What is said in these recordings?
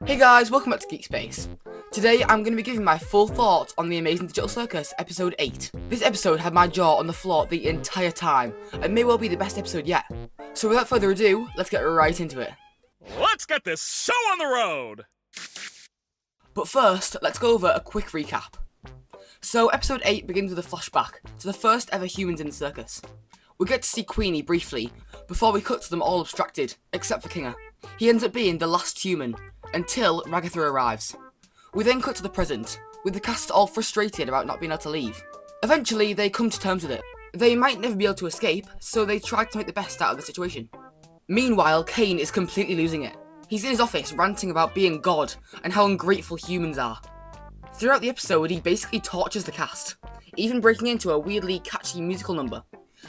Hey guys, welcome back to Geek Space. Today I'm going to be giving my full thoughts on the Amazing Digital Circus episode 8. This episode had my jaw on the floor the entire time, and may well be the best episode yet. So without further ado, let's get right into it. Let's get this show on the road! But first, let's go over a quick recap. So episode 8 begins with a flashback to the first ever humans in the circus. We get to see Queenie briefly, before we cut to them all abstracted, except for Kinger. He ends up being the last human, until Ragatha arrives. We then cut to the present, with the cast all frustrated about not being able to leave. Eventually, they come to terms with it. They might never be able to escape, so they try to make the best out of the situation. Meanwhile, Caine is completely losing it. He's in his office ranting about being God, and how ungrateful humans are. Throughout the episode, he basically tortures the cast, even breaking into a weirdly catchy musical number.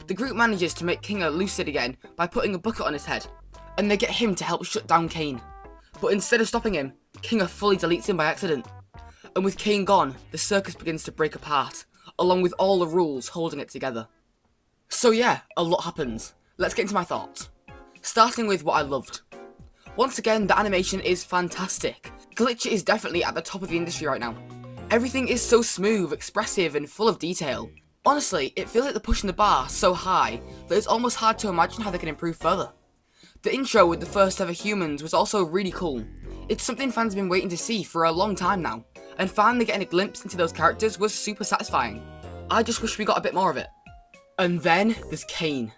The group manages to make Kinger lucid again by putting a bucket on his head, and they get him to help shut down Caine. But instead of stopping him, Kinger fully deletes him by accident. And with Caine gone, the circus begins to break apart, along with all the rules holding it together. So yeah, a lot happens. Let's get into my thoughts. Starting with what I loved. Once again, the animation is fantastic. Glitch is definitely at the top of the industry right now. Everything is so smooth, expressive, and full of detail. Honestly, it feels like they're pushing the bar so high that it's almost hard to imagine how they can improve further. The intro with the first ever humans was also really cool. It's something fans have been waiting to see for a long time now, and finally getting a glimpse into those characters was super satisfying. I just wish we got a bit more of it. And then there's Caine.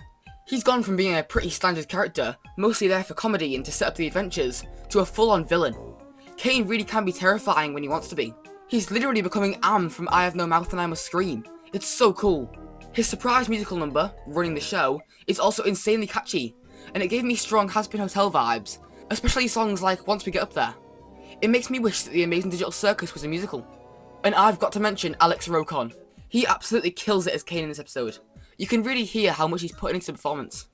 He's gone from being a pretty standard character, mostly there for comedy and to set up the adventures, to a full-on villain. Caine really can be terrifying when he wants to be. He's literally becoming Am from I Have No Mouth and I Must Scream. It's so cool. His surprise musical number, Running the Show, is also insanely catchy, and it gave me strong Has-Been Hotel vibes, especially songs like Once We Get Up There. It makes me wish that the Amazing Digital Circus was a musical. And I've got to mention Alex Rokon. He absolutely kills it as Caine in this episode. You can really hear how much he's putting into the performance.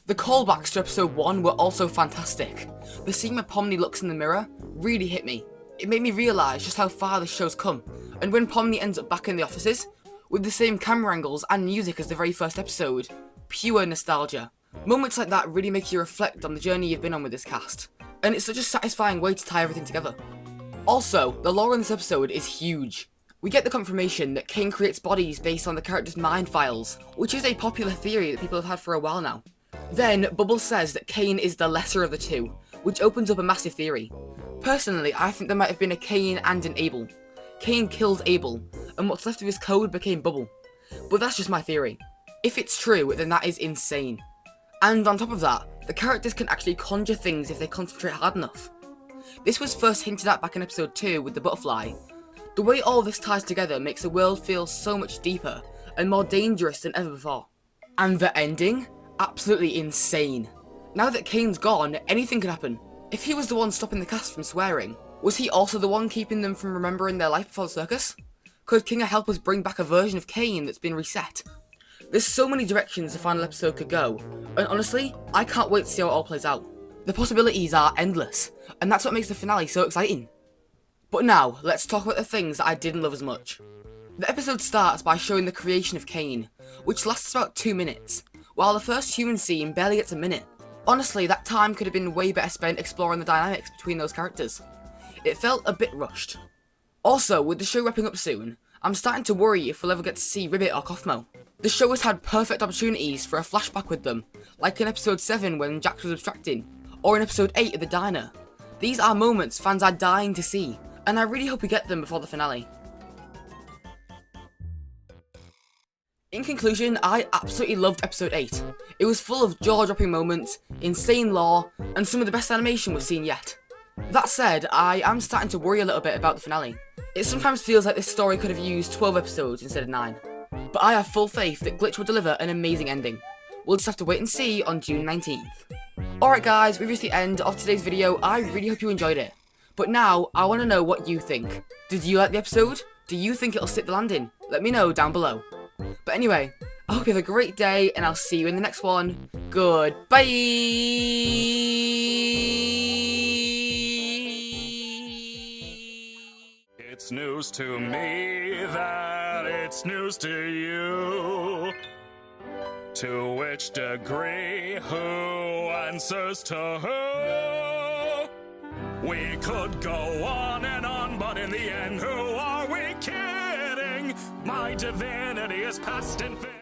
The callbacks to episode 1 were also fantastic. The scene where Pomni looks in the mirror really hit me. It made me realise just how far this show's come, and when Pomni ends up back in the offices, with the same camera angles and music as the very first episode, pure nostalgia. Moments like that really make you reflect on the journey you've been on with this cast, and it's such a satisfying way to tie everything together. Also, the lore in this episode is huge. We get the confirmation that Caine creates bodies based on the character's mind files, which is a popular theory that people have had for a while now. Then, Bubbles says that Caine is the lesser of the two, which opens up a massive theory. Personally, I think there might have been a Caine and an Abel. Caine killed Abel, and what's left of his code became Bubble. But that's just my theory. If it's true, then that is insane. And on top of that, the characters can actually conjure things if they concentrate hard enough. This was first hinted at back in episode 2 with the butterfly. The way all this ties together makes the world feel so much deeper and more dangerous than ever before. And the ending? Absolutely insane. Now that Caine's gone, anything could happen. If he was the one stopping the cast from swearing, was he also the one keeping them from remembering their life before the circus? Could Kinger help us bring back a version of Caine that's been reset? There's so many directions the final episode could go, and honestly, I can't wait to see how it all plays out. The possibilities are endless, and that's what makes the finale so exciting. But now, let's talk about the things that I didn't love as much. The episode starts by showing the creation of Caine, which lasts about 2 minutes, while the first human scene barely gets a minute. Honestly, that time could have been way better spent exploring the dynamics between those characters. It felt a bit rushed. Also, with the show wrapping up soon, I'm starting to worry if we'll ever get to see Ribbit or Kaufmo. The show has had perfect opportunities for a flashback with them, like in episode 7 when Jax was abstracting, or in episode 8 at the diner. These are moments fans are dying to see, and I really hope we get them before the finale. In conclusion, I absolutely loved episode 8. It was full of jaw-dropping moments, insane lore, and some of the best animation we've seen yet. That said, I am starting to worry a little bit about the finale. It sometimes feels like this story could have used 12 episodes instead of 9. But I have full faith that Glitch will deliver an amazing ending. We'll just have to wait and see on June 19th. Alright guys, we've reached the end of today's video. I really hope you enjoyed it. But now, I want to know what you think. Did you like the episode? Do you think it'll stick the landing? Let me know down below. But anyway, I hope you have a great day, and I'll see you in the next one. Goodbye! It's news to me that it's news to you. To which degree, who answers to who? We could go on and on, but in the end, who are we kidding? My divinity is past and fit.